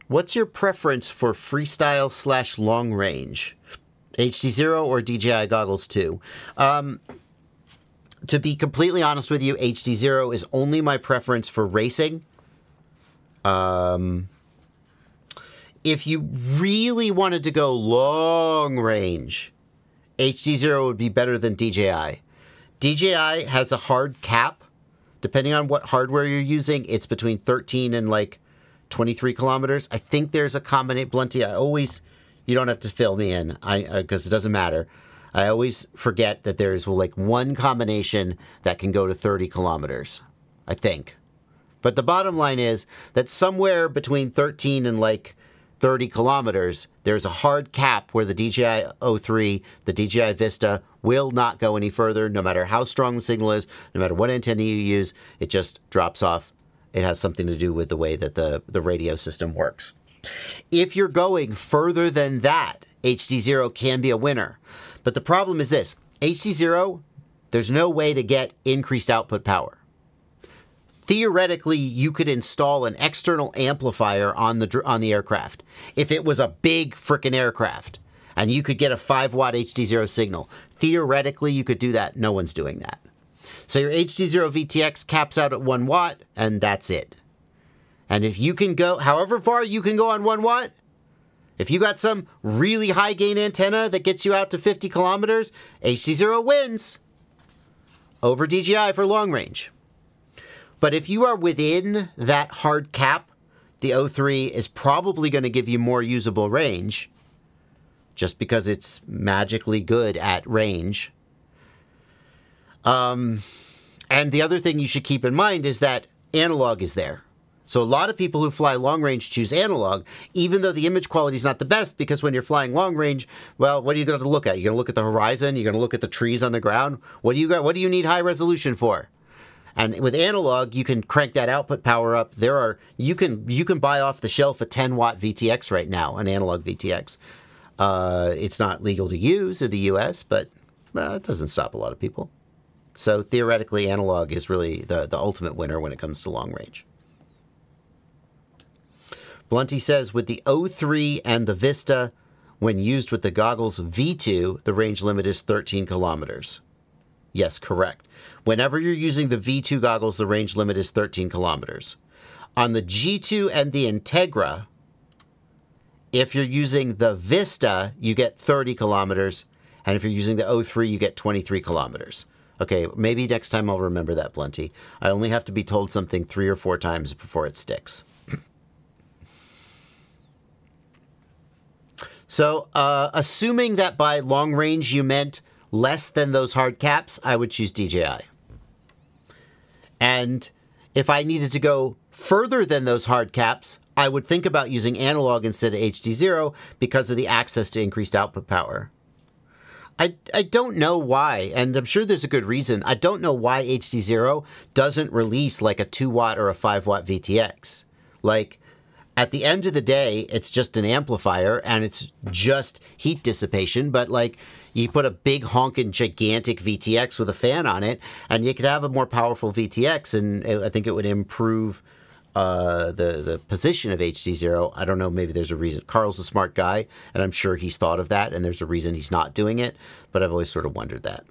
What's your preference for freestyle / long range? HDZero or DJI goggles 2? To be completely honest with you, HDZero is only my preference for racing. If you really wanted to go long range, HDZero would be better than DJI. DJI has a hard cap. Depending on what hardware you're using, it's between 13 and like 23 kilometers. I think there's a combination. Blunty, you don't have to fill me in because it doesn't matter. I always forget that there's like one combination that can go to 30 kilometers, I think. But the bottom line is that somewhere between 13 and like 30 kilometers, there's a hard cap where the DJI O3, the DJI Vista will not go any further, no matter how strong the signal is, no matter what antenna you use, it just drops off. It has something to do with the way that the radio system works. If you're going further than that, HDZero can be a winner. But the problem is this, HDZero, there's no way to get increased output power. Theoretically, you could install an external amplifier on the aircraft. If it was a big frickin' aircraft, and you could get a 5-watt HDZero signal, theoretically, you could do that. No one's doing that. So your HDZero VTX caps out at 1 watt, and that's it. And if you can go, however far you can go on 1 watt, if you got some really high gain antenna that gets you out to 50 kilometers, HDZero wins over DJI for long range. But if you are within that hard cap, the O3 is probably going to give you more usable range just because it's magically good at range. And the other thing you should keep in mind is that analog is there. So a lot of people who fly long range choose analog, even though the image quality is not the best, because when you're flying long range, well, what are you going to look at? You're going to look at the horizon. You're going to look at the trees on the ground. What do you need high resolution for? And with analog, you can crank that output power up. You can buy off the shelf a 10-watt VTX right now, an analog VTX. It's not legal to use in the US, but it doesn't stop a lot of people. So theoretically, analog is really the ultimate winner when it comes to long range. Blunty says, with the O3 and the Vista, when used with the goggles V2, the range limit is 13 kilometers. Yes, correct. Whenever you're using the V2 goggles, the range limit is 13 kilometers. On the G2 and the Integra, if you're using the Vista, you get 30 kilometers. And if you're using the O3, you get 23 kilometers. Okay, maybe next time I'll remember that, Blunty. I only have to be told something 3 or 4 times before it sticks. So, assuming that by long range you meant less than those hard caps, I would choose DJI. And if I needed to go further than those hard caps, I would think about using analog instead of HDZero because of the access to increased output power. I don't know why, and I'm sure there's a good reason. I don't know why HDZero doesn't release like a 2-watt or a 5-watt VTX. Like, at the end of the day, it's just an amplifier and it's just heat dissipation, but like you put a big honking gigantic VTX with a fan on it and you could have a more powerful VTX, and I think it would improve the position of HDZero. I don't know, maybe there's a reason. Carl's a smart guy and I'm sure he's thought of that and there's a reason he's not doing it, but I've always sort of wondered that.